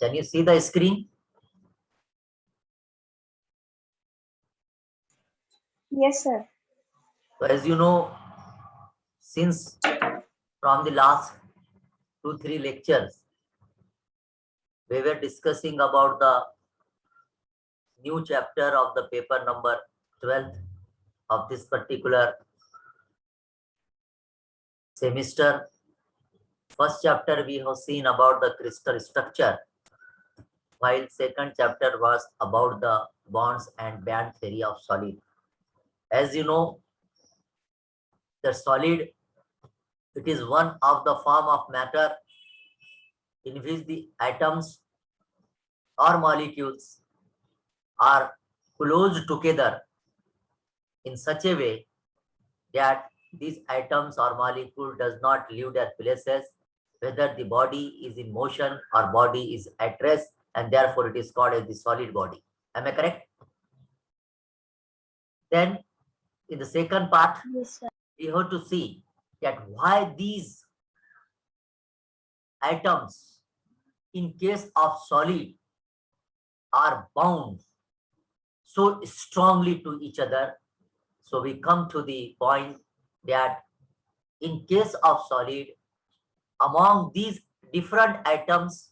Can you see the screen? Yes, sir. So as you know, since from the last 2-3 lectures, we were discussing about the new chapter of the paper number 12th of this particular semester. First chapter we have seen about the crystal structure, while second chapter was about the bonds and band theory of solid. As you know, the solid, it is one of the form of matter in which the atoms or molecules are closed together in such a way that these atoms or molecule does not leave their places, whether the body is in motion or body is at rest, and therefore it is called as the solid body. Am I correct? Then in the second part, Yes, sir. we have to see that why these atoms in case of solid are bound so strongly to each other. So we come to the point that in case of solid, among these different atoms,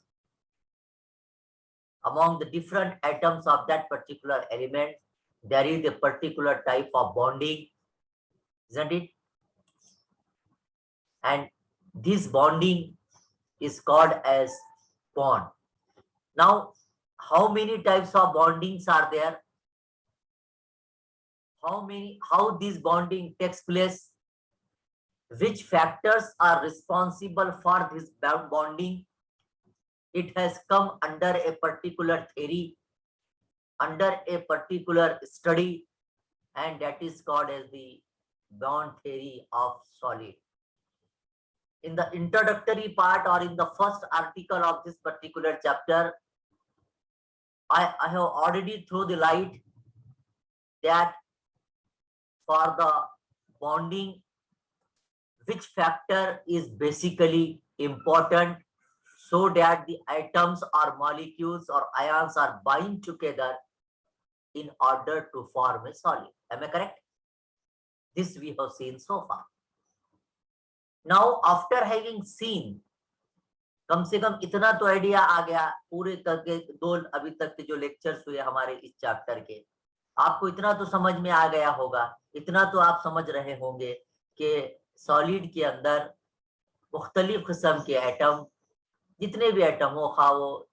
among the different atoms of that particular element, there is a particular type of bonding, isn't it? And this bonding is called as bond. Now, how many types of bondings are there? How this bonding takes place? Which factors are responsible for this bonding? It has come under a particular theory, under a particular study, and that is called as the bond theory of solid. In the introductory part or in the first article of this particular chapter, I have already thrown the light that for the bonding, which factor is basically important so that the atoms or molecules or ions are bind together in order to form a solid. Am I correct? This we have seen so far. Now, after having seen, कम से कम इतना तो idea आ गया पूरे करके दो अभी तक के जो लेक्चर्स हुए हमारे इस चैप्टर के, आपको इतना तो समझ में आ गया होगा, इतना तो आप समझ रहे होंगे कि सॉलिड के अंदर मुख्तलिफ किस्म के एटम, जितने भी एटम हो, खा वो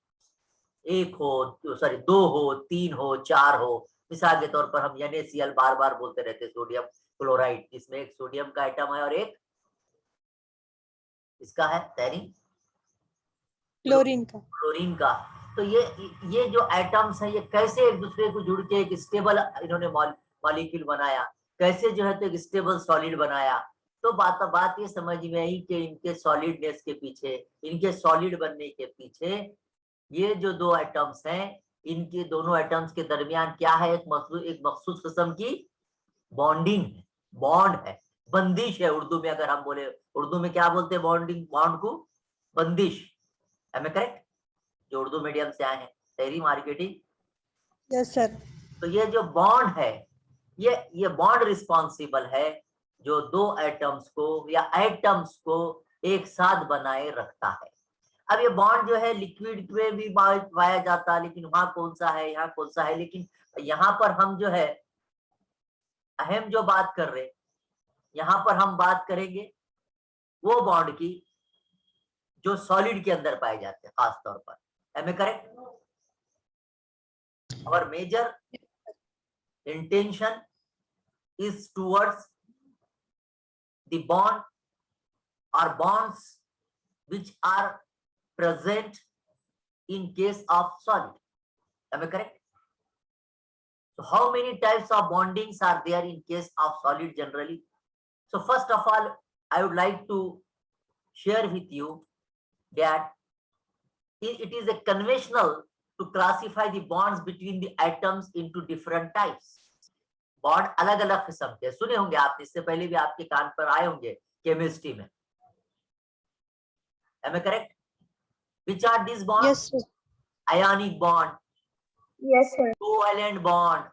एक हो, सॉरी 2 हो, 3 हो, 4 हो, मिसाल के तौर पर हम NaCl बार बार बोलते रहते, सोडियम क्लोराइड, इसमें एक सोडियम का एटम है और एक इसका है क्लोरीन का। तो ये जो एटम्स हैं, ये कैसे एक दूसरे को जुड़ के एक स्टेबल इन्होंने मॉलिक्यूल बनाया, कैसे जो है तो एक स्टेबल सॉलिड बनाया। तो बात ये समझ में आई कि इनके सॉलिडनेस के पीछे, इनके सॉलिड बनने के पीछे ये जो दो एटम्स हैं, इनके दोनों एटम्स के दरमियान क्या है, एक मखसूस किस्म की बॉन्डिंग है, बॉन्ड है, बंदिश है। उर्दू में अगर हम बोले, उर्दू में क्या बोलते हैं बॉन्डिंग, बॉन्ड को बंदिश। Am I correct? जो उर्दू मीडियम से आए हैं, तहरी मार्केटिंग। Yes sir. तो ये जो बॉन्ड है, ये बॉन्ड रिस्पॉन्सिबल है जो दो एटम्स को या एटम्स को एक साथ बनाए रखता है। अब ये बॉन्ड जो है लिक्विड में भी पाया जाता है, लेकिन वहां कौन सा है, यहाँ कौन सा है, लेकिन यहाँ पर हम जो है अहम जो बात कर रहे, यहाँ पर हम बात करेंगे वो बॉन्ड की जो सॉलिड के अंदर पाए जाते हैं खास तौर पर। Am I correct? Our major intention is towards the bond or bonds which are present in case of solid. Am I correct? So how many types of bondings are there in case of solid generally? So first of all, I would like to share with you that it is a conventional to classify the bonds between the atoms into different types. Bond अलग अलग किस्म के सुने होंगे आप, इससे पहले भी आपके कान पर आए होंगे केमिस्ट्री में। Am I correct? Which are these bonds? Yes, sir. ionic bond, Yes, sir. covalent bond,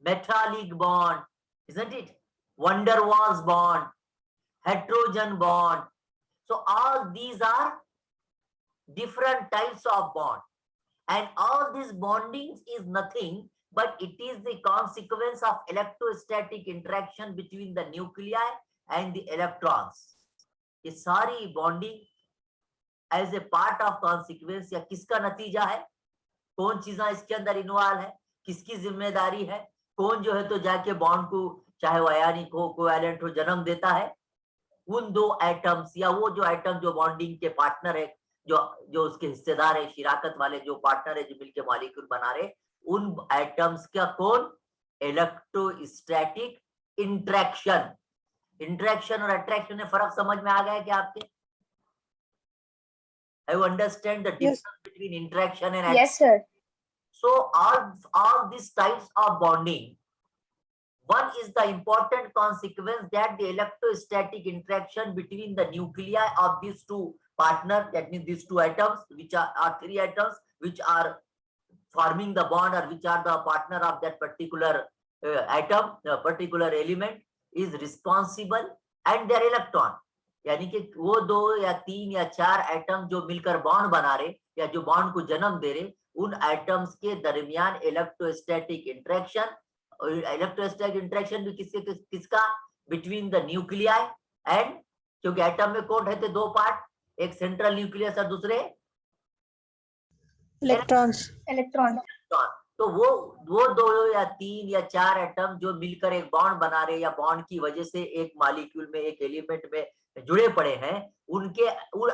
metallic bond, isn't it? Van der Waals bond, heterogen bond. So all these are different types of bond, and all these bondings is nothing but it is the consequence of electrostatic interaction between the nuclei and the electrons. ये सारी bonding as a part of consequence या किसका नतीजा है, कौन चीजें इसके अंदर इन्वॉल्व है, किसकी जिम्मेदारी है, कौन जो है तो जाके बॉन्ड को चाहे वो आयनिक हो कोवैलेंट हो जन्म देता है, उन दो एटम्स या वो जो एटम जो बॉन्डिंग के पार्टनर है, जो उसके हिस्सेदार है, शिराकत वाले जो पार्टनर है जो मिलके मॉलिक्यूल बना रहे, उन एटम्स का कौन, इलेक्ट्रोस्टैटिक इंटरेक्शन। इंटरेक्शन और अट्रैक्शन में फर्क समझ में आ गया है क्या आपके? I understand the difference between interaction and Yes, sir. So all these types of bonding, one is the important consequence that the electrostatic interaction between the nuclei of these two partners, that means these two atoms, which are three atoms, which are forming the bond or which are the partner of that particular atom, particular element, is responsible, and their electron, यानी कि वो दो या तीन या चार atom जो मिलकर बॉन्ड बना रहे या जो बॉन्ड को जन्म दे रहे, उन एटम्स के दरमियान इलेक्ट्रोस्टैटिक इंटरेक्शन भी किसका, बिटवीन द न्यूक्लियाई एंड, क्योंकि एटम में कौन रहते दो पार्ट, एक सेंट्रल न्यूक्लियस और दूसरे इलेक्ट्रॉन्स। तो वो दो या तीन या चार एटम जो मिलकर एक बॉन्ड बना रहे या बॉन्ड की वजह से एक मॉलिक्यूल में एक एलिमेंट में जुड़े पड़े हैं, उन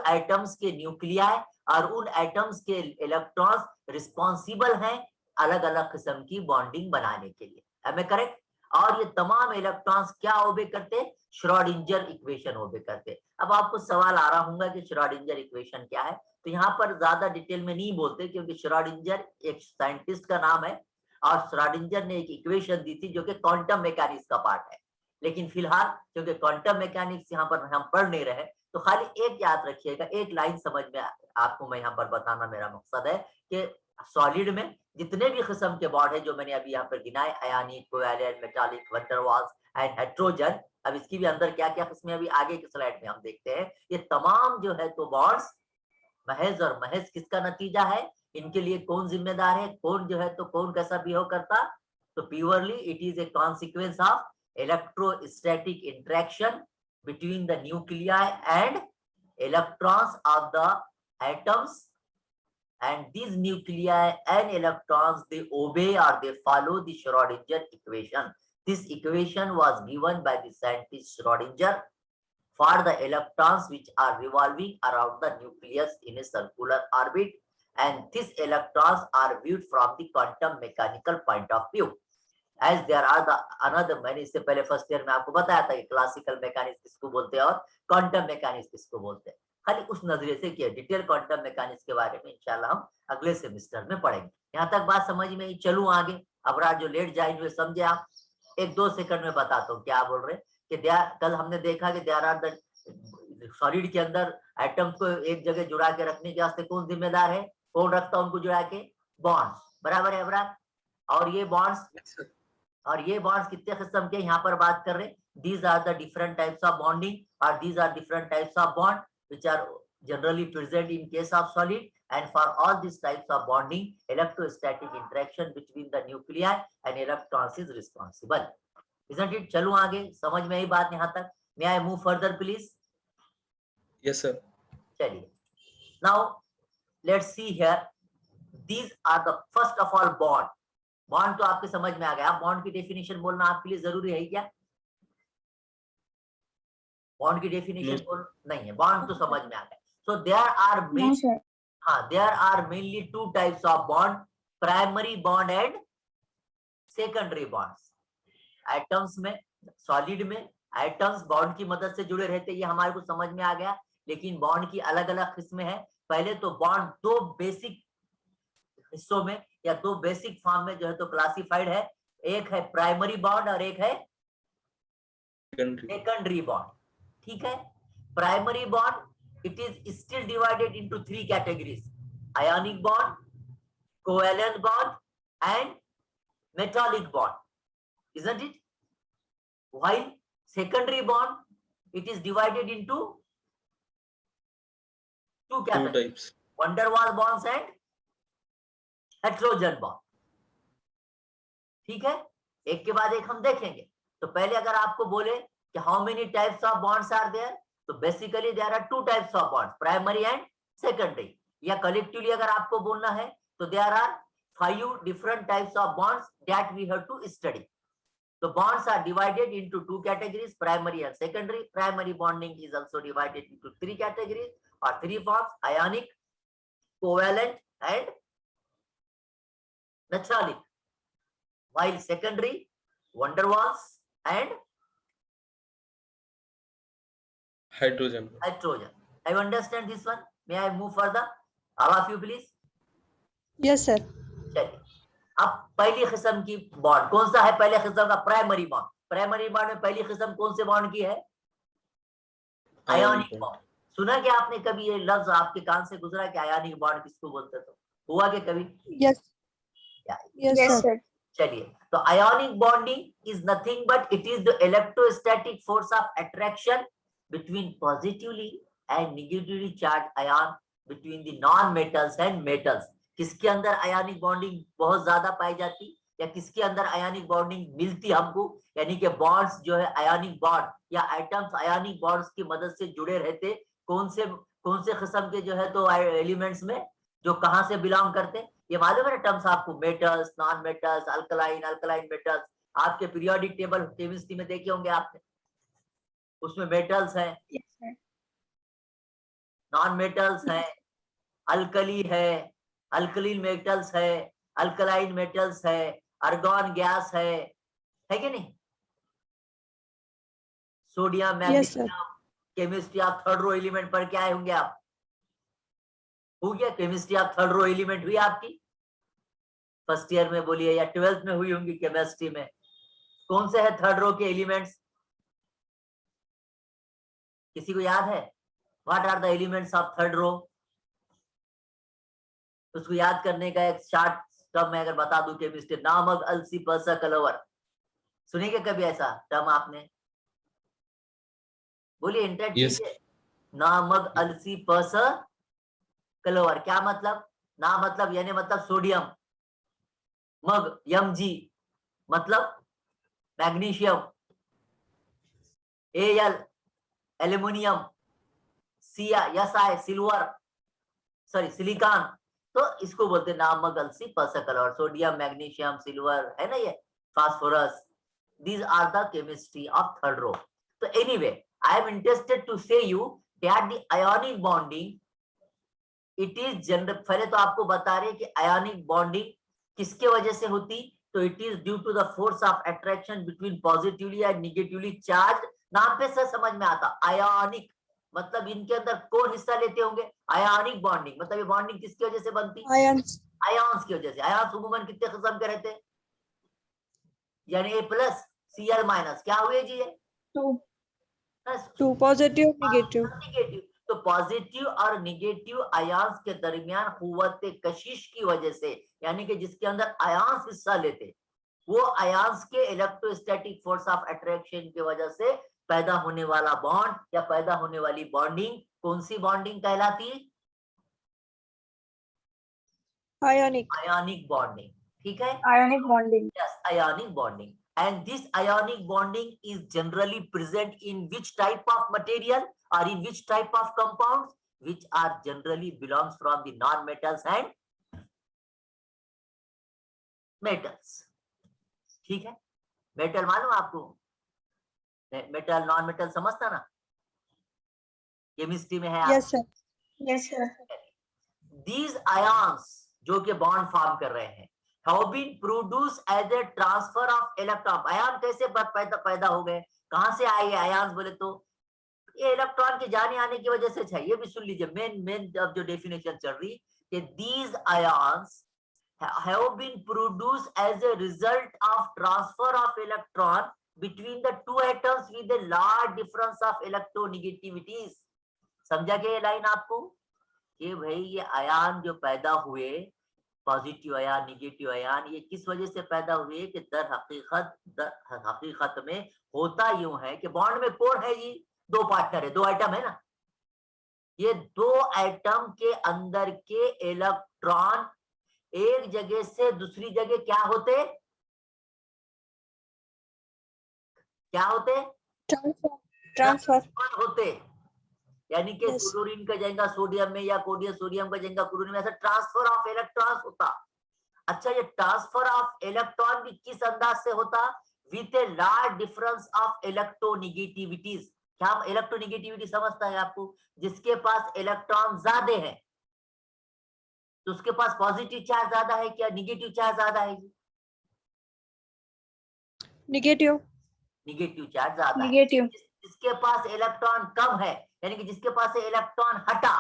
एटम्स के न्यूक्लियाई और उन एटम्स के इलेक्ट्रॉन्स रिस्पॉन्सिबल हैं अलग अलग किस्म की बॉन्डिंग बनाने के लिए। Am I correct? और ये तमाम इलेक्ट्रॉन्स क्या ओबे करते, श्रोडिंगर इक्वेशन ओबे करते। अब आपको सवाल आ रहा होगा कि श्रोडिंगर इक्वेशन क्या है, तो यहाँ पर ज्यादा डिटेल में नहीं बोलते क्योंकि श्रोडिंगर एक साइंटिस्ट का नाम है और श्रोडिंगर ने एक इक्वेशन दी थी जो कि क्वांटम मैकेनिक्स का पार्ट है। लेकिन फिलहाल क्योंकि क्वांटम मैकेनिक्स यहाँ पर हम पढ़ नहीं रहे, तो खाली एक याद रखिएगा, एक लाइन समझ में आपको मैं यहाँ पर बताना मेरा मकसद है कि सॉलिड में जितने भी किस्म के बॉन्ड है जो मैंने अभी यहाँ पर गिनाए, ionic, covalent, metallic, van der Waals and hydrogen, अब इसकी भी अंदर क्या क्या किस्में अभी आगे की स्लाइड में हम देखते हैं। ये तमाम जो है तो बॉन्ड्स महज और महज किसका नतीजा है, इनके लिए कौन जिम्मेदार है, कौन जो है तो कौन कैसा बिहेव करता, तो purely it is a consequence of electrostatic interaction between the nuclei and electrons of the atoms, and these nuclei and electrons, they obey or they follow the Schrodinger equation. This equation was given by the scientist Schrodinger for the electrons which are revolving around the nucleus in a circular orbit, and these electrons are viewed from the quantum mechanical point of view. As there are the another, मैंने इससे पहले first year में आपको बताया था कि classical mechanics किसको बोलते हैं और क्वांटम मैकेनिक्स किसको बोलते हैं। खाली उस नजरिए से किया, डिटेल क्वांटम मैकेनिक्स के बारे में इंशाल्लाह हम अगले सेमेस्टर में पढ़ेंगे। यहाँ तक बात समझ में ही, चलूं आगे। अब जो लेट जाए हुए समझे आप, एक दो सेकंड में बताता हूँ क्या बोल रहे कि कल हमने देखा कि देयर आर द सॉलिड के अंदर एटम्स को एक जगह जुड़ा के रखने के वास्ते कौन जिम्मेदार है, कौन रखता है उनको जुड़ा के, बॉन्ड्स, बराबर है अबरार। और ये बॉन्ड्स कितने किस्म के यहाँ पर बात कर रहे हैं, these are the different types of bonding or these are different types of bond which are generally present in case of solid, and for all these types of bonding electrostatic interaction between the nuclei and electrons is responsible, isn't it? चलूं आगे, समझ में आई बात यहाँ तक? May I move further please? Yes sir. चलिए, now let's see here, these are the first of all bond. Bond तो आपके समझ में आ गया, आप बॉन्ड की डेफिनेशन बोलना आपके लिए जरूरी है क्या? बॉन्ड की डेफिनेशन बोल नहीं है, बॉन्ड तो समझ में आ गया। So there are mainly two types of bond, primary bond and secondary bonds. Atoms में, सॉलिड में एटम्स बॉन्ड की मदद से जुड़े रहते, ये हमारे को समझ में आ गया। लेकिन बॉन्ड की अलग अलग किस्में हैं। पहले तो बॉन्ड दो बेसिक हिस्सों में या दो बेसिक फॉर्म में जो है तो क्लासिफाइड है, एक है प्राइमरी बॉन्ड और एक है सेकेंडरी बॉन्ड। ठीक है, primary bond it is still divided into three categories, ionic bond, covalent bond and metallic bond, isn't it? While secondary bond, it is divided into two Two categories, types. van der Waals bonds and heterogen bond. ठीक है, एक के बाद एक हम देखेंगे. तो पहले अगर आपको बोले कि how many types of bonds are there, तो basically there are two types of bonds, primary and secondary. या कलेक्टिवली अगर आपको बोलना है तो there are 5 different types of bonds that we have to study. The bonds are divided into two categories, primary and secondary. Primary bonding is also divided into 3 categories or 3 forms: ionic, covalent and metallic. While secondary, van der Waals and Hydrogen. heterogen. I understand this one. May I move further? All of you please. Yes, sir. चलिए, अब पहली किस्म की bond कौन सा है? पहले किस्म का प्राइमरी बॉन्ड. प्राइमरी बॉन्ड में पहली किस्म कौन से बॉन्ड की है? Ionic bond. सुना क्या आपने कभी ये लफ्ज आपके कान से गुजरा कि आयोनिक बॉन्ड किसको बोलते थे? हुआ क्या कभी? Yes. Yes, sir. चलिए, तो ionic bonding is nothing but it is the electrostatic force of attraction between positively and negatively charge ion between the non metals and metals. किसके अंदर आयोनिक बॉन्डिंग बहुत ज्यादा पाई जाती या किसके अंदर आयोनिक बॉन्डिंग मिलती हमको? यानी कि बॉन्ड्स जो है आयोनिक बॉन्ड या एटम्स आयोनिक बॉन्ड्स की मदद से जुड़े रहते कौन से किस्म के जो है तो एलिमेंट्स में, जो कहां से बिलोंग करते? ये मालूम है ना टर्म्स आपको? Metals, non metals, alkaline metals. आपके पीरियोडिक टेबल केमिस्ट्री में देखे होंगे आपने, उसमें मेटल्स हैं, Yes, sir. नॉन मेटल्स हैं, अल्कली है, अल्कलीन मेटल्स है, अल्कलाइन मेटल्स है, आर्गन गैस है कि नहीं? Sodium, Yes, sir. Magnesium. Chemistry of third row element पर क्या होंगे आप? हो गया chemistry of third row element हुई आपकी फर्स्ट ईयर में, बोलिए, या 12th में हुई होंगी केमिस्ट्री में. कौन से है थर्ड रो के एलिमेंट्स? किसी को याद है? What are the elements of third row? उसको याद करने का एक शॉर्ट टर्म मैं अगर बता दूं केमिस्ट्री, नामक अलसी पर्सा कलवर. सुनेंगे कभी ऐसा टर्म आपने? बोलिए, इंटरेक्ट Yes. कीजिए. नामक अलसी पर्सा कलवर क्या मतलब? ना मतलब यानी मतलब सोडियम, मग Mg मतलब magnesium, Al aluminium, Si silver, sorry silicon. तो इसको बोलते हैं नामक अलसी Parsa culvert. Sodium, magnesium, silver है ना, ये phosphorus. These are the chemistry of third row. So anyway, I am interested to say you that the ionic bonding, it is general. पहले तो आपको बता रहे कि ionic bonding किसके वजह से होती? तो it is due to the force of attraction between positively and negatively charged. नाम पे से समझ में आता, ionic मतलब इनके अंदर कौन हिस्सा लेते होंगे? ionic bonding मतलब ये बॉन्डिंग किसकी वजह से बनती? Ions. आयन्स की वजह से. आयन्स उम्मूमन कितने किस्म के रहते हैं? यानी A प्लस Cl माइनस क्या हुए जी? ये Two positive, negative. नेगेटिव. तो पॉजिटिव और नेगेटिव आयन्स के दरमियान कुव्वत कशिश की वजह से, यानी कि जिसके अंदर आयन्स हिस्सा लेते, वो आयन्स के इलेक्ट्रोस्टैटिक फोर्स ऑफ अट्रैक्शन की वजह से पैदा होने वाला बॉन्ड या पैदा होने वाली बॉन्डिंग कौन सी बॉन्डिंग कहलाती? Ionic. Ionic bonding. ठीक है, Ionic bonding. yes, ionic bonding. And this ionic bonding is generally present in which type of material or in which type of compounds, which are generally belongs from the non-metals and metals. ठीक है, metal मालूम आपको? Metal non metal समझता ना, chemistry में है. Yes, sir. Yes, sir. These ions जो कि बॉन्ड फॉर्म कर रहे हैं have been produced as a transfer of electron. Ion कैसे पैदा हो गए? कहां से आए आयन्स? बोले तो ये इलेक्ट्रॉन के जाने आने की वजह से. चाहिए भी सुन लीजिए, मेन अब जो डेफिनेशन चल रही कि these ions have been produced as a result of transfer of electron between the two atoms with a large difference of electronegativities. समझा क्या ये लाइन आपको? कि भाई ये आयन जो पैदा हुए पॉजिटिव आयन, निगेटिव आयन, ये किस वजह से पैदा हुए कि दर हकीकत में होता यूं है कि बॉन्ड में कौन है जी, दो पार्टनर है, दो आइटम है ना, ये दो आइटम के अंदर के इलेक्ट्रॉन एक जगह से दूसरी जगह क्या होते ट्रांसफर होते, यानी कि Yes. क्लोरीन का जाएगा सोडियम में या सोडियम का जाएगा क्लोरीन में, ऐसा ट्रांसफर ऑफ इलेक्ट्रॉन्स होता। अच्छा, ये ट्रांसफर ऑफ इलेक्ट्रॉन भी किस अंदाज से होता, with a large difference of electronegativities. क्या इलेक्ट्रोनिगेटिविटी समझता है आपको, जिसके पास इलेक्ट्रॉन ज्यादा है तो उसके पास पॉजिटिव चार्ज ज्यादा है क्या निगेटिव चार्ज ज्यादा है, नेगेटिव निगेटिव चार्ज ज्यादा है। नेगेटिव जिसके पास इलेक्ट्रॉन कम है, यानी कि जिसके पास से इलेक्ट्रॉन हटा,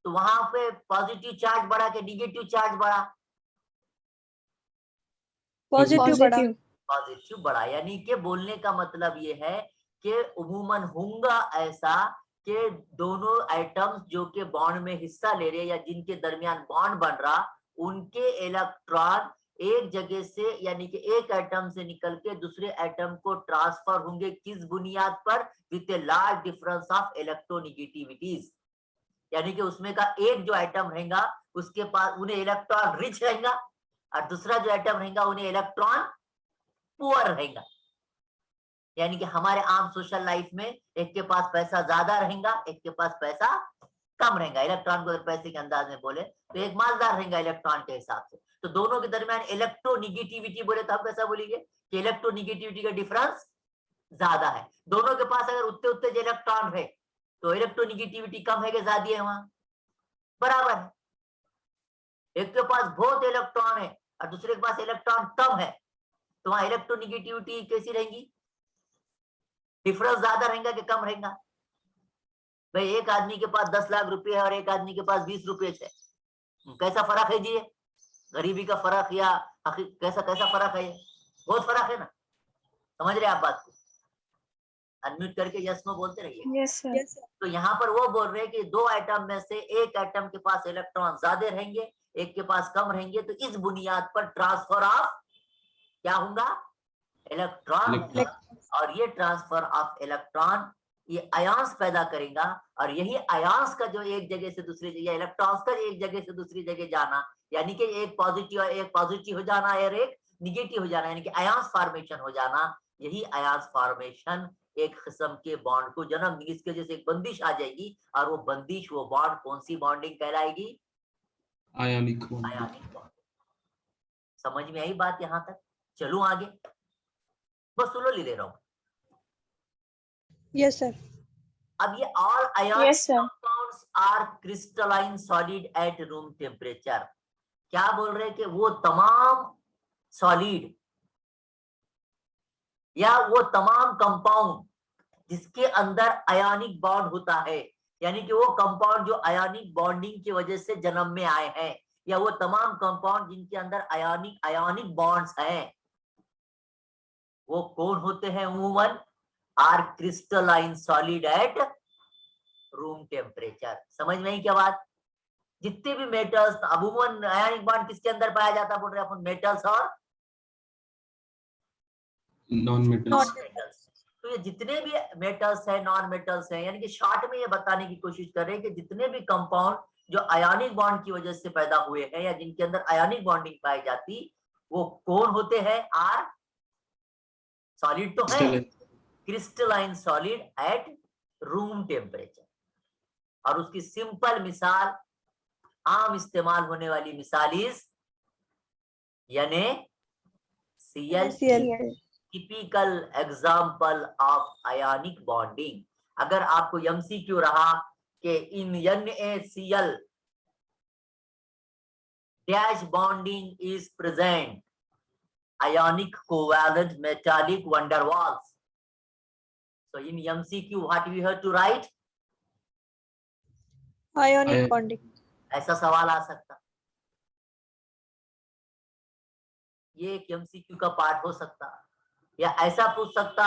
तो वहां पे पॉजिटिव चार्ज बढ़ा के निगेटिव चार्ज बढ़ा, पॉजिटिव बढ़ा पॉजिटिव बढ़ा। यानी कि बोलने का मतलब ये है कि उमूमन होगा ऐसा कि दोनों आइटम्स जो कि बॉन्ड में हिस्सा ले रहे या जिनके दरमियान बॉन्ड बन रहा, उनके इलेक्ट्रॉन एक जगह से यानी कि एक एटम से निकल के दूसरे एटम को ट्रांसफर होंगे, किस बुनियाद पर, with a large difference of electronegativities. यानी कि उसमें का एक जो एटम रहेगा उसके पास उन्हें इलेक्ट्रॉन रिच रहेगा और दूसरा जो एटम रहेगा उन्हें इलेक्ट्रॉन पुअर रहेगा। यानी कि हमारे आम सोशल लाइफ में एक के पास पैसा ज्यादा रहेगा, एक के पास पैसा कम रहेगा। इलेक्ट्रॉन को अगर पैसे के अंदाज में बोले तो एक मालदार रहेगा इलेक्ट्रॉन के हिसाब से, तो दोनों के दरमियान इलेक्ट्रोनिगेटिविटी बोले तो हम कैसा बोलेंगे कि इलेक्ट्रोनिगेटिविटी का डिफरेंस ज्यादा है। दोनों के पास अगर उतने उतने इलेक्ट्रॉन है तो इलेक्ट्रोनिगेटिविटी कम है कि ज्यादा है, वहां बराबर है। एक के पास बहुत इलेक्ट्रॉन है और दूसरे के पास इलेक्ट्रॉन कम है, तो वहां इलेक्ट्रोनिगेटिविटी कैसी रहेगी, डिफरेंस ज्यादा रहेगा कि कम रहेगा। भाई एक आदमी के पास 10 लाख रुपए है और एक आदमी के पास 20 रुपए है, कैसा फर्क है जी, गरीबी का फर्क या कैसा कैसा फर्क है, बहुत फर्क है ना, समझ रहे आप बात को, अनम्यूट करके यस नो बोलते रहिए। यस सर तो यहाँ पर वो बोल रहे हैं कि दो आइटम में से एक आइटम के पास इलेक्ट्रॉन ज्यादा रहेंगे, एक के पास कम रहेंगे, तो इस बुनियाद पर ट्रांसफर ऑफ क्या होगा, इलेक्ट्रॉन। और ये ट्रांसफर ऑफ इलेक्ट्रॉन ये आयंस पैदा करेगा, और यही आयंस का जो एक जगह से दूसरी जगह, इलेक्ट्रॉन्स का एक जगह से दूसरी जगह जाना, यानी कि एक पॉजिटिव हो जाना और एक निगेटिव हो जाना, यानी कि आयंस फॉर्मेशन हो जाना, यही आयंस फॉर्मेशन एक किस्म के बॉन्ड को जन्म देगी। इसके वजह से एक बंदिश आ जाएगी, और वो बंदिश वो बॉन्ड कौन सी बॉन्डिंग कहलाएगी, आयनिक बॉन्ड। समझ में आई बात यहां तक, चलूं आगे, बस सुनो ले रहा हूं। यस सर अब ये all ion Yes, sir. Compounds are crystalline solid at room temperature. क्या बोल रहे हैं कि वो तमाम सॉलिड या वो तमाम कंपाउंड जिसके अंदर आयनिक बॉन्ड होता है, यानी कि वो कंपाउंड जो आयनिक बॉन्डिंग की वजह से जन्म में आए हैं, या वो तमाम कंपाउंड जिनके अंदर आयनिक बॉन्ड्स हैं, वो कौन होते हैं उमूमन, are crystalline solid at room temperature. समझ में आई क्या बात, जितने भी मेटल्स अमूमन आयनिक बॉन्ड किसके अंदर पाया जाता है, बोल रहे अपन मेटल्स और नॉन मेटल्स। तो ये जितने भी मेटल्स हैं नॉन मेटल्स हैं, यानी कि शॉर्ट में ये बताने की कोशिश कर रहे हैं कि जितने भी कंपाउंड जो आयनिक बॉन्ड की वजह से पैदा हुए हैं या जिनके अंदर आयनिक बॉन्डिंग पाई जाती, वो कौन होते हैं, आर सॉलिड तो है, crystalline solid at room temperature. और उसकी सिंपल मिसाल, आम इस्तेमाल होने वाली मिसाल इज यानी CL typical example of ionic bonding. अगर आपको एमसीक्यू रहा कि इन NaCl dash bonding is present ionic covalent metallic van der Waals, so in MCQ what we have to write, ionic bonding ऐसा सवाल आ सकता, ये एक एमसीक्यू का पार्ट हो सकता, या ऐसा पूछ सकता,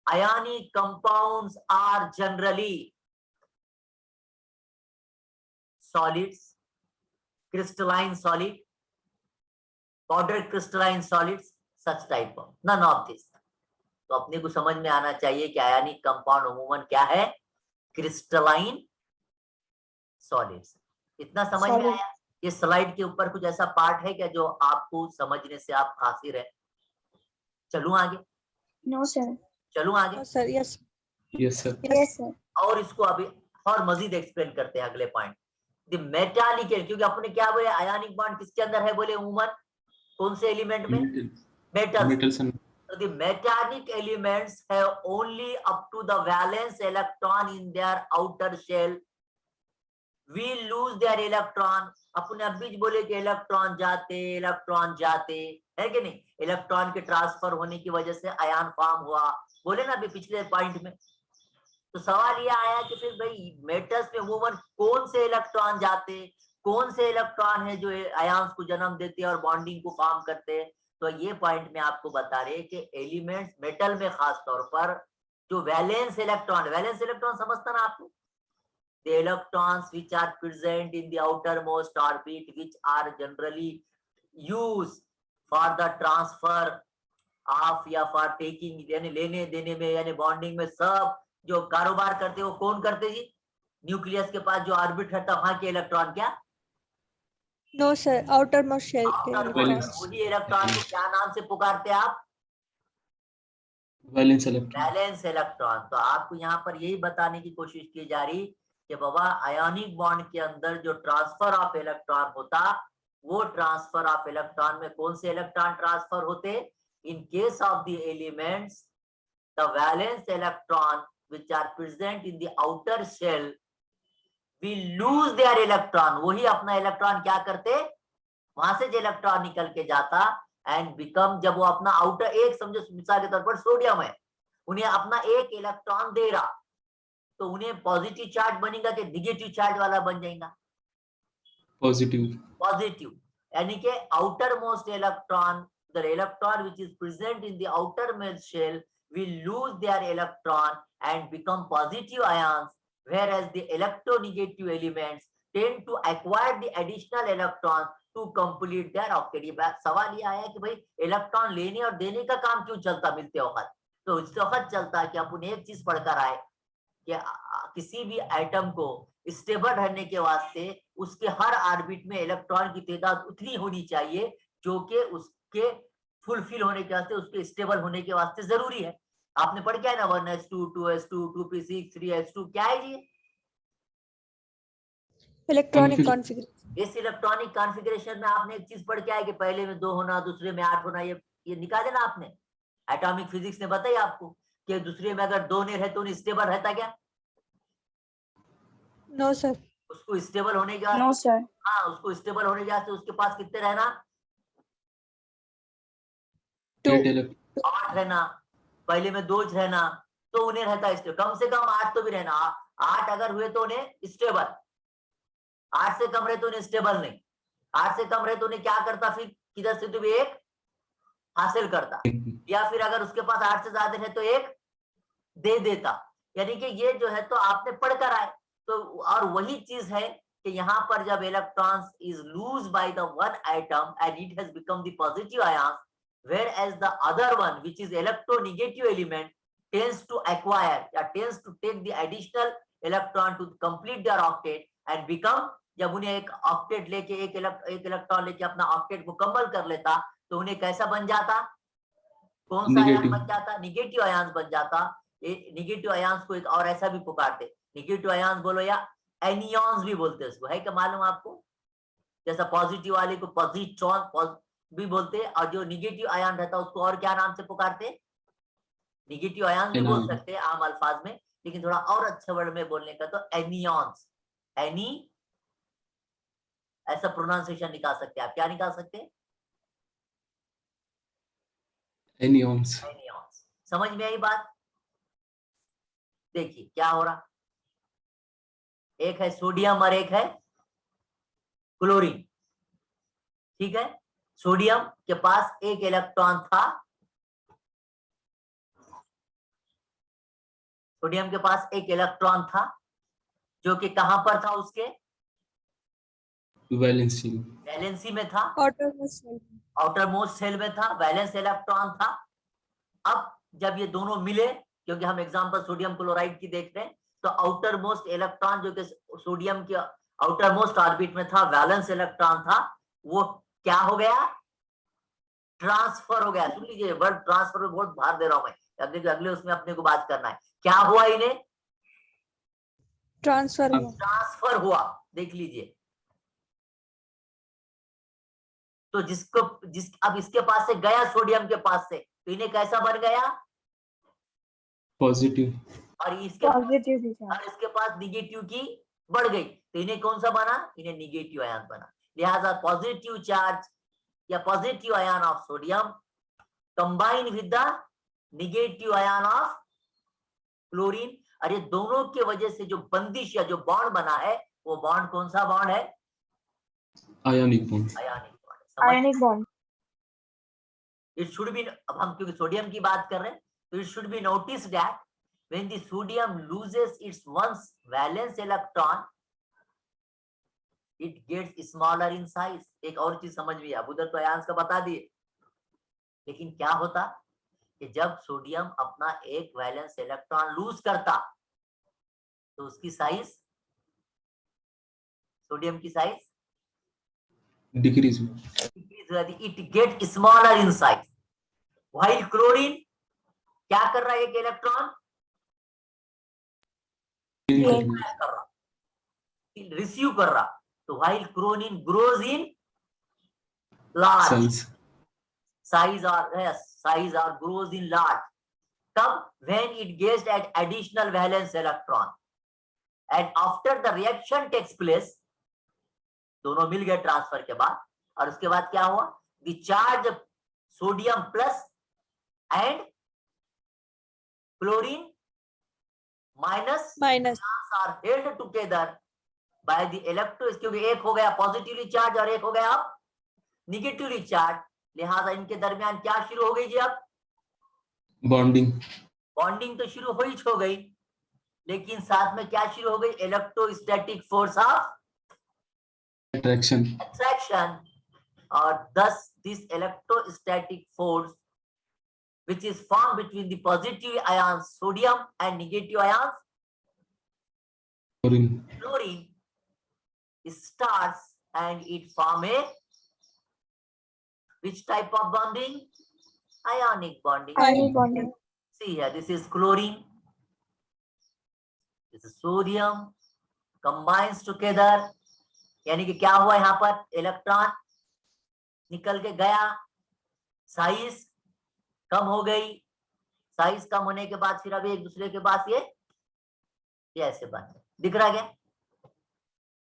ionic compounds are generally solids crystalline solid, powdered crystalline solids, such type of none of this. तो अपने को समझ में आना चाहिए कि आयनिक कंपाउंड अमूमन क्या है, क्रिस्टलाइन सॉलिड्स। इतना समझ में आया? ये स्लाइड के ऊपर कुछ ऐसा पार्ट है क्या जो आपको समझने से आप खासिर है? चलूं आगे? No sir. चलूं आगे? No, sir. Yes. Yes, sir. Yes sir. और इसको अभी और मजीद एक्सप्लेन करते हैं अगले पॉइंट। द मेटालिक, क्योंकि अपने क्या बोले, आयनिक बॉन्ड किसके अंदर है बोले अमूमन, कौन से एलिमेंट में? Metals. Metals and So the metallic elements have only up to the valence electron in their outer shell. We lose their electron. अपने अब भी बोले कि इलेक्ट्रॉन जाते है कि नहीं, इलेक्ट्रॉन के ट्रांसफर होने की वजह से आयन फॉर्म हुआ, बोले ना अभी पिछले पॉइंट में। तो सवाल ये आया कि फिर भाई मेटल्स में वोवन कौन से इलेक्ट्रॉन जाते, कौन से इलेक्ट्रॉन है जो आयन्स को जन्म देते हैं और बॉन्डिंग को फॉर्म करते हैं। तो ये पॉइंट में आपको बता रहे कि एलिमेंट्स मेटल में खास तौर पर जो वैलेंस इलेक्ट्रॉन समझता ना आपको, the electrons which are present in the outermost orbit, which are generally used for the transfer of या for taking, यानी लेने देने में यानी बॉन्डिंग में सब जो कारोबार करते वो कौन करते जी? न्यूक्लियस के पास जो ऑर्बिट रहता है वहां के इलेक्ट्रॉन क्या? No, sir. Outermost shell. Valence. वही इलेक्ट्रॉन को क्या नाम से पुकारते हैं आप? valence electron. Valence electron. तो आपको यहाँ पर यही बताने की कोशिश की जा रही कि बाबा आयोनिक बॉन्ड के अंदर जो ट्रांसफर ऑफ इलेक्ट्रॉन होता, वो ट्रांसफर ऑफ इलेक्ट्रॉन में कौन से इलेक्ट्रॉन ट्रांसफर होते? In case of the elements the valence electron which are present in the outer shell will lose their electron. वही अपना इलेक्ट्रॉन क्या करते, वहां से जो इलेक्ट्रॉन निकल के जाता एंड बिकम, जब वो अपना आउटर, एक समझो मिसाल के तौर पर सोडियम है, उन्हें अपना एक इलेक्ट्रॉन दे रहा, तो उन्हें पॉजिटिव चार्ज बनेगा कि नेगेटिव चार्ज वाला बन जाएगा? पॉजिटिव। यानी कि outermost electron, the electron which is present in the outermost shell will lose their electron and become positive ions, whereas the electronegative elements tend to acquire the additional electrons to complete their octet. सवाल ये आया कि भाई electron लेने और देने का काम क्यों चलता मिलते वक्त? तो इस वक्त चलता है कि अपन एक चीज पढ़कर आए कि किसी भी एटम को स्टेबल रहने के वास्ते उसके हर ऑर्बिट में इलेक्ट्रॉन की तादाद उतनी होनी चाहिए जो कि उसके फुलफिल होने के वास्ते, उसके स्टेबल होने के वास्ते जरूरी है। आपने पढ़ क्या है ना, 1s2 2s2 2p6 3s2, क्या है जी? Electronic configuration. इस इलेक्ट्रॉनिक कॉन्फ़िगरेशन में आपने एक चीज पढ़ क्या है कि पहले में 2 होना, दूसरे में 8 होना, ये निकाले ना आपने। एटॉमिक फिजिक्स ने बताई आपको कि दूसरे में अगर 2 नहीं रहे तो स्टेबल रहता क्या? No, sir. उसको स्टेबल होने के नो सर। हाँ, उसको स्टेबल होने के वास्ते उसके पास कितने रहना? 2. 8 रहना, पहले में 2 रहना, तो उन्हें रहता स्टेबल। कम से कम 8 तो भी रहना, 8 अगर हुए तो उन्हें स्टेबल, 8 से कम रहे तो उन्हें स्टेबल नहीं, 8 से कम रहे तो उन्हें क्या करता, फिर किधर से तो भी एक हासिल करता, या फिर अगर उसके पास 8 से ज्यादा है तो एक दे देता। यानी कि ये जो है तो आपने पढ़कर आए। तो और वही चीज है कि यहाँ पर जब electrons is lose by the one atom and it has become the positive ion, whereas the other one which is electronegative element tends to acquire या tends to take the additional electron to complete their octet and become, जब उन्हें एक octet लेके एक electron लेके अपना octet मुकम्मल कर लेता तो उन्हें कैसा बन जाता, कौन सा आयन बन जाता? निगेटिव आयन बन जाता। निगेटिव आयन्स को एक और ऐसा भी पुकारते, निगेटिव आयन्स बोलो या एनियॉन्स भी बोलते हैं उसको, है क्या मालूम आपको? जैसा पॉजिटिव वाले को पॉजिट्रॉन भी बोलते हैं, और जो निगेटिव आयन रहता है उसको और क्या नाम से पुकारते? निगेटिव आयन भी बोल सकते हैं आम अल्फाज में, लेकिन थोड़ा और अच्छे वर्ड में बोलने का तो एनियॉन्स, एनी ऐसा प्रोनाउंसिएशन निकाल सकते हैं आप। क्या निकाल सकते हैं? एनियॉन्स। एनियॉन्स। समझ में आई बात? देखिए क्या हो रहा, एक है सोडियम और एक है क्लोरीन, ठीक है? सोडियम के पास एक इलेक्ट्रॉन था, सोडियम के पास एक इलेक्ट्रॉन था जो कि कहां पर था, उसके वैलेंसी वैलेंसी में था, outermost shell. Outermost shell में था, वैलेंस इलेक्ट्रॉन था। अब जब ये दोनों मिले, क्योंकि हम एग्जांपल सोडियम क्लोराइड की देख रहे हैं, तो आउटर मोस्ट इलेक्ट्रॉन जो कि सोडियम के आउटर मोस्ट ऑर्बिट में था, वैलेंस इलेक्ट्रॉन था, वो क्या हो गया, ट्रांसफर हो गया। सुन लीजिए, वर्ड ट्रांसफर में बहुत भार दे रहा हूं मैं, अगले उसमें अपने को बात करना है। क्या हुआ, इन्हें Transfer हुआ. ट्रांसफर हुआ। देख लीजिए, तो अब इसके पास से गया सोडियम के पास से, तो इन्हें कैसा बन गया, पॉजिटिव, और इसके पास निगेटिव की बढ़ गई, तो इन्हें कौन सा बना, इन्हें निगेटिव आयन बना। लिहाजा पॉजिटिव चार्ज या positive ion of sodium combine with the negative ion of chlorine, और ये दोनों की वजह से जो बंदिश या जो बॉन्ड बना है, वो बॉन्ड कौन सा बॉन्ड है, ionic bond, Ionic bond. It should B, अब हम क्योंकि सोडियम की बात कर रहे हैं, तो it should be notice that when the sodium loses its once valence electron, it gets smaller in size. एक और चीज समझ में, अब उधर तो आयंस का बता दिए, लेकिन क्या होता कि जब सोडियम अपना एक वैलेंस इलेक्ट्रॉन लूज करता, तो उसकी साइज, सोडियम की size decrease, it get smaller in size. While chlorine क्या कर रहा है, एक इलेक्ट्रॉन रिसीव कर रहा, तो while chlorine grows in large size or grows in large, तब when it gets at additional valence electron, and after the reaction takes place, दोनों मिल गए ट्रांसफर के बाद, और उसके बाद क्या हुआ, the charge sodium plus and chlorine minus are held together by the electrons, क्योंकि एक हो गया पॉजिटिवली चार्ज और एक हो गया निगेटिवली चार्ज, लिहाजा इनके दरमियान क्या शुरू हो गई जी, अब बॉन्डिंग तो शुरू हो गई, लेकिन साथ में क्या शुरू हो गई, इलेक्ट्रोस्टैटिक फोर्स ऑफ attraction, और thus this electrostatic force which is formed between the positive ions sodium and negative ions chlorine starts, and it form a which type of bonding, ionic bonding. Ionic bonding. See here, this is chlorine, this is sodium, combines together, यानी कि क्या हुआ, यहाँ पर electron निकल के गया, size कम हो गई, साइज कम होने के बाद फिर अभी एक दूसरे के पास ये ऐसे बन दिख रहा है,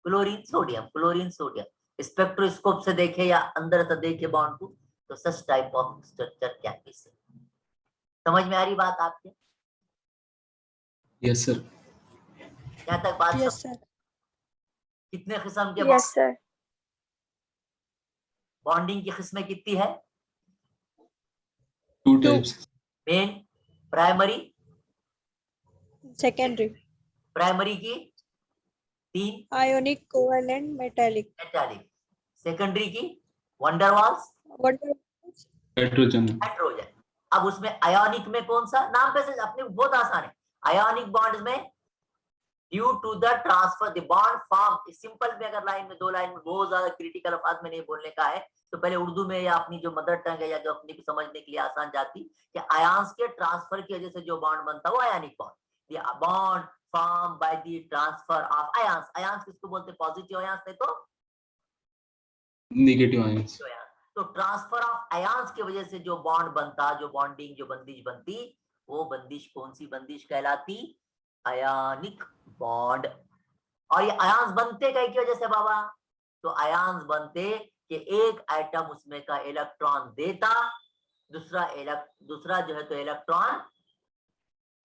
क्लोरीन सोडियम स्पेक्ट्रोस्कोप से देखे या अंदर से देखे बॉन्ड को, तो सच टाइप ऑफ स्ट्रक्चर क्या है, समझ में आ रही बात आपके? यस सर, यहाँ तक बात? Yes sir. कितने किस्म के Yes sir. बॉन्डिंग की किस्में कितनी है? 2 types, main, primary, Secondary. Primary की 3, Ionic, covalent, metallic. Metallic, secondary की वंडरवाल्स, हाइड्रोजन, हाइड्रोजन। अब उसमें आयोनिक में कौन सा नाम, पे से अपने बहुत आसान है, आयोनिक बॉन्ड्स में due to the transfer the bond form, simple में अगर लाइन में 2 लाइन में बहुत ज्यादा क्रिटिकल अल्फाज में नहीं बोलने का है, तो पहले उर्दू में या अपनी जो मदर टंग है या जो अपनी को समझने के लिए आसान जाती, कि आयंस के ट्रांसफर की वजह से जो बॉन्ड बनता है वो ionic bond, the bond form by the transfer of ions. Ions किसको बोलते हैं, पॉजिटिव आयंस नहीं तो नेगेटिव आयंस। तो ट्रांसफर ऑफ आयंस की वजह से जो बॉन्ड बनता, जो बॉन्डिंग, जो बंदिश बनती, वो बंदिश कौन सी बंदिश कहलाती, आयनिक बॉन्ड। और ये आयंस बनते कई की वजह से बाबा, तो आयंस बनते कि एक एटम उसमें का इलेक्ट्रॉन देता, दूसरा जो है तो इलेक्ट्रॉन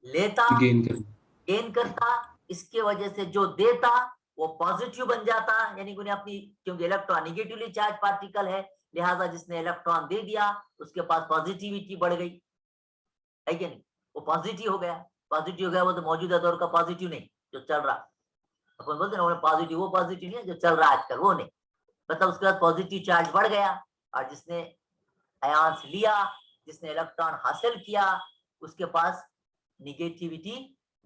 लेता, गेन करता, इसके वजह से जो देता वो पॉजिटिव बन जाता, यानी कि अपनी, क्योंकि इलेक्ट्रॉन निगेटिवली चार्ज पार्टिकल है, लिहाजा जिसने इलेक्ट्रॉन दे दिया उसके पास पॉजिटिविटी बढ़ गई, है कि नहीं, वो पॉजिटिव हो गया। पॉजिटिव हो गया वो तो मौजूदा दौर का पॉजिटिव नहीं जो चल रहा, अपन बोलते ना पॉजिटिव, वो पॉजिटिव नहीं है जो चल रहा है आजकल, वो नहीं, मतलब उसके बाद पॉजिटिव चार्ज बढ़ गया, और जिसने आयंस लिया, जिसने इलेक्ट्रॉन हासिल किया, उसके पास निगेटिविटी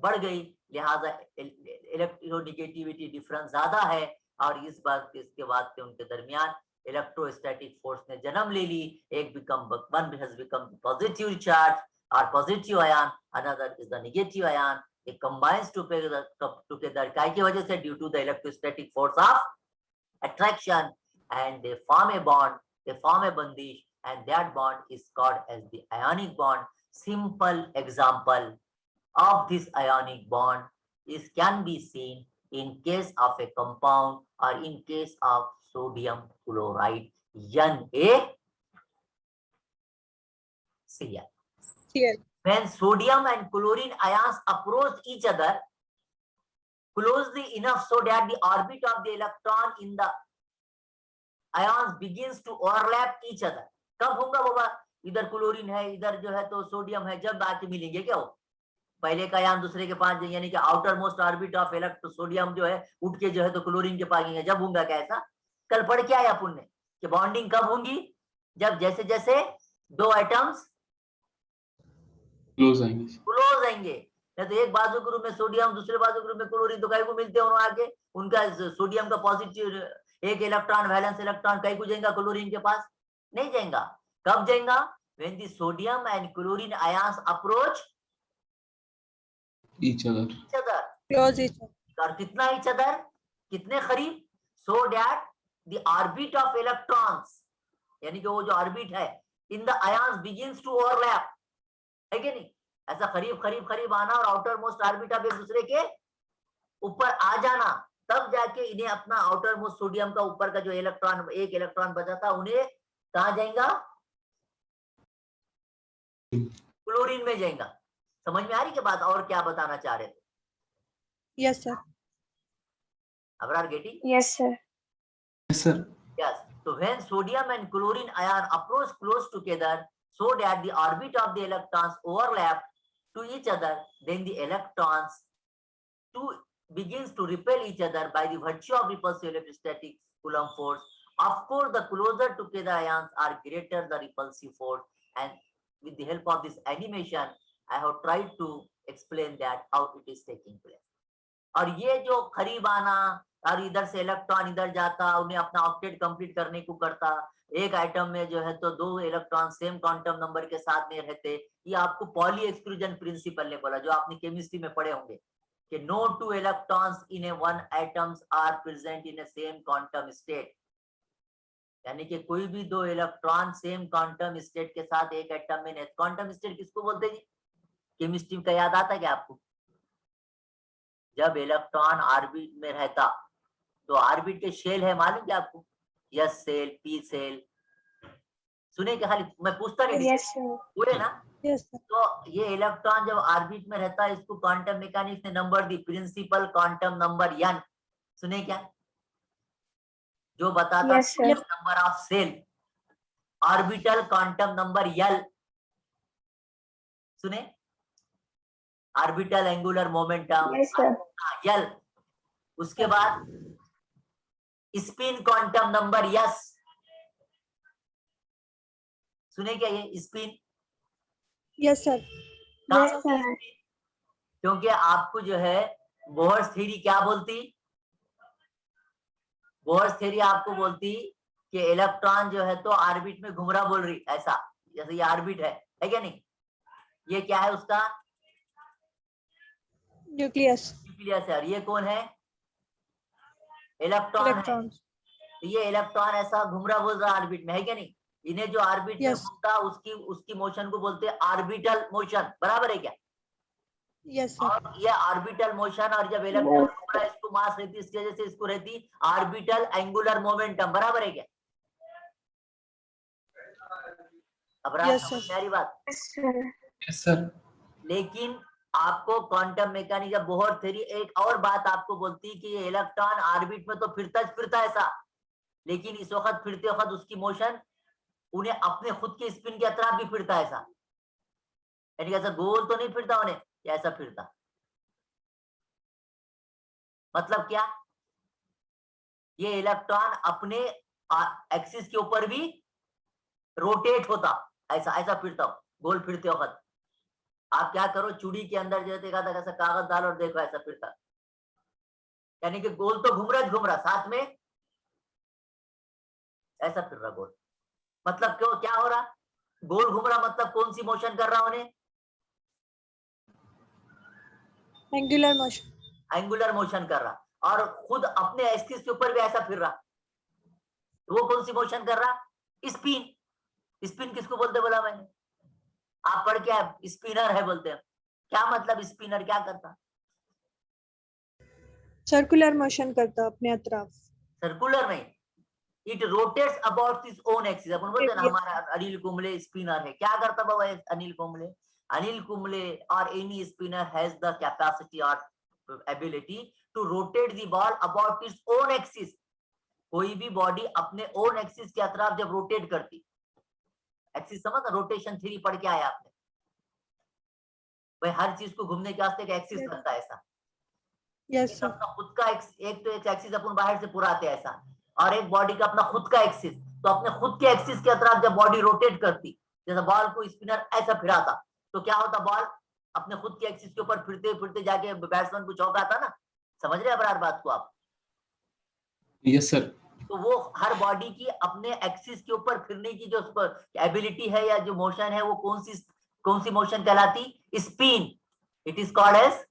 बढ़ गई, लिहाजा इलेक्ट्रोनिगेटिविटी डिफरेंस ज्यादा है, और इस बात इसके बाद से उनके दरमियान इलेक्ट्रोस्टैटिक फोर्स ने जन्म ले ली। एक one has become positive charge or positive ion, another is the negative ion. It combines together काय की वजह से, due to the electrostatic force of attraction, and they form a bond, they form a bandish, and that bond is called as the ionic bond. Simple example of this ionic bond is can be seen in case of a compound or in case of sodium chloride, NaCl. Cl. When sodium and chlorine ions approach each other closely enough so that the orbit of the electron in the ions begins to overlap each other. कब होगा बाबा? इधर chlorine है, इधर जो है तो sodium है, जब आके मिलेंगे क्या हो, पहले का आयन दूसरे के पास, यानी कि outer most orbit of electro sodium जो है उठ के जो है तो क्लोरीन के पास गएंगे, जब होगा क्या ऐसा? कल पढ़ के आया पुण्य कि बॉन्डिंग कब होंगी? जब जैसे जैसे दो एटम्स क्लोज आएंगे। तो एक बाजू ग्रुप में सोडियम, दूसरे बाजू ग्रुप में क्लोरीन, तो कई को मिलते हैं आगे, उनका सोडियम का पॉजिटिव एक इलेक्ट्रॉन वैलेंस इलेक्ट्रॉन कई को जाएगा क्लोरीन के पास? नहीं जाएगा। कब जाएगा? when the sodium and chlorine ions approach each other Close each other. और कितना each other, कितने करीब? so that the orbit of electrons, यानी कि वो जो ऑर्बिट है in the ions begins to overlap, है कि नहीं? ऐसा करीब करीब करीब आना और आउटर मोस्ट ऑर्बिट ऑफ एक दूसरे के ऊपर आ जाना, तब जाके इन्हें अपना आउटर मोस्ट सोडियम का ऊपर का जो इलेक्ट्रॉन, एक इलेक्ट्रॉन बचा था, उन्हें कहां जाएगा? क्लोरीन में जाएगा। समझ में आ रही की बात? और क्या बताना चाह रहे थे? Yes, sir. Abrar getting? Yes, sir. yes sir Yes. So when sodium and chlorine ion approach close together so that the orbit of the electrons overlap to each other, then the electrons begins to repel each other by the virtue of repulsive electrostatic Coulomb force. Of course, the closer together ions are greater the repulsive force, and with the help of this animation, I have tried to explain that how it is taking place. और ये जो करीब आना और इधर से electron इधर जाता, उन्हें अपना ऑक्टेट कंप्लीट करने को करता, एक आइटम में जो है तो दो इलेक्ट्रॉन सेम क्वांटम नंबर के साथ में रहते, ये आपको पॉली एक्सक्लूजन प्रिंसिपल ने बोला, जो आपने केमिस्ट्री में पढ़े होंगे कि no two electrons in a one atoms are present in a same quantum state, यानी कि कोई भी दो इलेक्ट्रॉन सेम क्वांटम स्टेट के साथ एक एटम में नहीं। क्वांटम स्टेट किसको बोलते हैं? केमिस्ट्री का याद आता है क्या आपको? जब इलेक्ट्रॉन ऑर्बिट में रहता, तो ऑर्बिट के शेल है, मालूम क्या आपको? एस सेल, पी सेल, सुने क्या? खाली मैं पूछता नहीं, Yes, sir. पूरे ना? Yes, sir. तो ये इलेक्ट्रॉन जब ऑर्बिट में रहता है, इसको क्वांटम मैकेनिक्स ने नंबर दी, प्रिंसिपल क्वांटम नंबर n, सुने क्या? जो बताता Yes, sir. Number of shell, orbital quantum number l, सुने? Orbital angular momentum Yes, sir. l, उसके बाद स्पिन क्वांटम नंबर s, सुने क्या? ये spin, Yes, sir. Yes, sir. क्योंकि आपको जो है बोहर्स थ्योरी क्या बोलती? बोहर्स थ्योरी आपको बोलती कि इलेक्ट्रॉन जो है तो ऑर्बिट में घूम रहा, बोल रही ऐसा, जैसे ये ऑर्बिट है क्या नहीं? ये क्या है उसका? Nucleus. न्यूक्लियस है, और ये कौन है? इलेक्ट्रॉन है। Electrons. तो ये इलेक्ट्रॉन ऐसा घूम रहा, बोल रहा ऑर्बिट में, है क्या नहीं? इन्हें जो ऑर्बिट में Yes. घूमता, उसकी मोशन को बोलते हैं ऑर्बिटल मोशन, बराबर है क्या? Yes, sir. और ये ऑर्बिटल मोशन, और जब इलेक्ट्रॉन घूम रहा है, इसको मास रहती, इसकी वजह से इसको रहती ऑर्बिटल एंगुलर मोमेंटम, बराबर है क्या? अब Yes, sir. मेरी बात? yes sir लेकिन आपको क्वांटम मैकेनिक्स बोहर थ्योरी एक और बात आपको बोलती कि ये इलेक्ट्रॉन ऑर्बिट में तो फिरता ऐसा, लेकिन इस वक्त फिरते वक्त उसकी मोशन उन्हें अपने खुद के स्पिन के अतराफ भी फिरता ऐसा, यानी ऐसा गोल तो नहीं फिरता उन्हें, ऐसा फिरता। मतलब क्या? ये इलेक्ट्रॉन अपने एक्सिस के ऊपर भी रोटेट होता, ऐसा ऐसा फिरता, गोल फिरते वक्त आप क्या करो, चूड़ी के अंदर जो देखा था ऐसा कागज डालो और देखो ऐसा फिरता, यानी कि गोल तो घूम रहा साथ में ऐसा फिर रहा गोल। मतलब क्यों, क्या हो रहा, गोल घूम रहा मतलब कौन सी मोशन कर रहा उन्हें, एंगुलर मोशन। एंगुलर मोशन कर रहा, और खुद अपने एक्सिस के ऊपर भी ऐसा फिर रहा, वो कौन सी मोशन कर रहा, स्पिन। स्पिन किसको बोलते बोला मैंने, आप पढ़ के स्पिनर है बोलते हैं, क्या मतलब स्पिनर क्या करता, सर्कुलर मोशन करता अपने अतराफ। सर्कुलर नहीं, it rotates about its own axis. अपन बोलते हैं ना Yes. हमारा अनिल कुंबले स्पिनर है, क्या करता बाबा ये अनिल कुंबले, अनिल कुंबले और any spinner has the capacity और ability to rotate the ball about its own axis. कोई भी बॉडी अपने ओन एक्सिस के अतराफ जब रोटेट करती, एक्सिस समझ, रोटेशन थ्योरी पढ़ के आया आपने, भाई हर चीज को घूमने के वास्ते एक एक्सिस Yes. लगता है ऐसा, यस सर। अपना खुद का एक तो एक एक्सिस अपन बाहर से पूरा आते हैं ऐसा, और एक बॉडी का अपना खुद का एक्सिस, तो अपने खुद के एक्सिस के अतराफ जब बॉडी रोटेट करती, जैसे बॉल को स्पिनर ऐसा फिराता, तो क्या होता, बॉल अपने खुद के एक्सिस के ऊपर फिरते फिरते जाके बैट्समैन को चौकाता ना, समझ रहे हैं बात को आप, यस सर। तो वो हर बॉडी की अपने एक्सिस के ऊपर फिरने की जो एबिलिटी है या जो मोशन है वो कौन सी मोशन कहलाती, spin. It is called as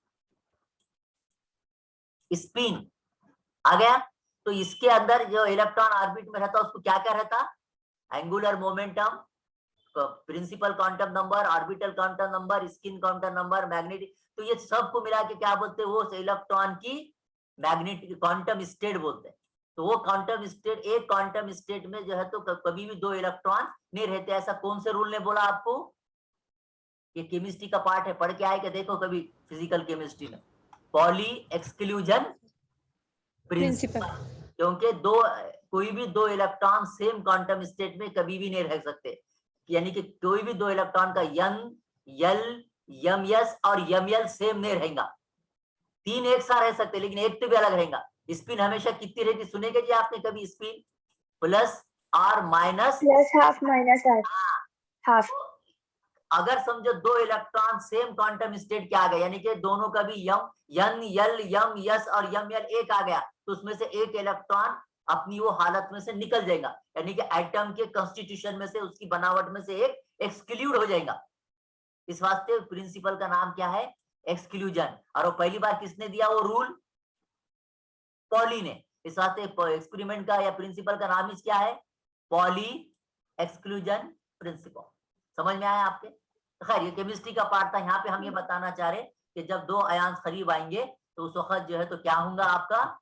spin. आ गया, तो इसके अंदर जो इलेक्ट्रॉन ऑर्बिट में रहता है उसको क्या क्या रहता, angular momentum, principal quantum number, orbital quantum number, spin quantum number, magnetic, तो ये सबको मिला के क्या बोलते हैं, वो इलेक्ट्रॉन की मैग्नेटिक क्वांटम स्टेट बोलते हैं। तो वो क्वांटम स्टेट, एक क्वांटम स्टेट में जो है तो कभी भी दो इलेक्ट्रॉन नहीं रहते, ऐसा कौन से रूल ने बोला आपको, ये केमिस्ट्री का पार्ट है, पढ़ के आए कि देखो कभी फिजिकल केमिस्ट्री में, पॉली एक्सक्लूजन प्रिंसिपल, क्योंकि कोई भी दो इलेक्ट्रॉन सेम क्वांटम स्टेट में कभी भी नहीं रह सकते, यानी कि कोई भी दो इलेक्ट्रॉन का यल यम यस और यम यल सेम नहीं रहेगा, तीन एक साथ रह सकते लेकिन एक तो भी अलग रहेगा। स्पिन हमेशा कितनी रहती, सुनेगा जी आपने कभी, स्पिन प्लस और minus, plus half minus half. अगर समझो दो इलेक्ट्रॉन सेम क्वांटम स्टेट के आ गए, यानी कि दोनों का भी यम यन यल यम यस और यम यल एक आ गया, तो उसमें से एक इलेक्ट्रॉन अपनी वो हालत में से निकल जाएगा, यानी कि एटम के कॉन्स्टिट्यूशन में से, उसकी बनावट में से एक एक्सक्लूड हो जाएगा। इस वास्ते प्रिंसिपल का नाम क्या है, एक्सक्लूजन। और वो पहली बार किसने दिया वो रूल, पॉली ने। इस वास्ते एक्सपेरिमेंट का या प्रिंसिपल का नाम ही क्या है, पॉली एक्सक्लूजन प्रिंसिपल। समझ में आया आपके, खैर ये केमिस्ट्री का पार्ट था, यहाँ पे हम ये बताना चाह रहे कि जब दो आयंस करीब आएंगे तो उस वक्त जो है तो क्या होगा, आपका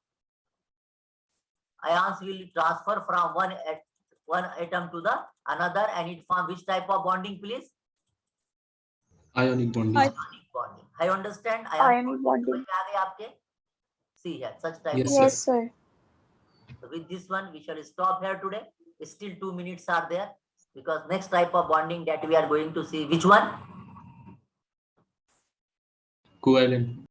ions will transfer from one atom to the another and it form which type of bonding, please, Ionic bonding. ionic bonding. I understand Ionic bonding. समझ में आ गए आपके, see here such type Yes, of, Yes, sir. so with this one we shall stop here today. Still 2 minutes are there because next type of bonding that we are going to see, which one, Covalent.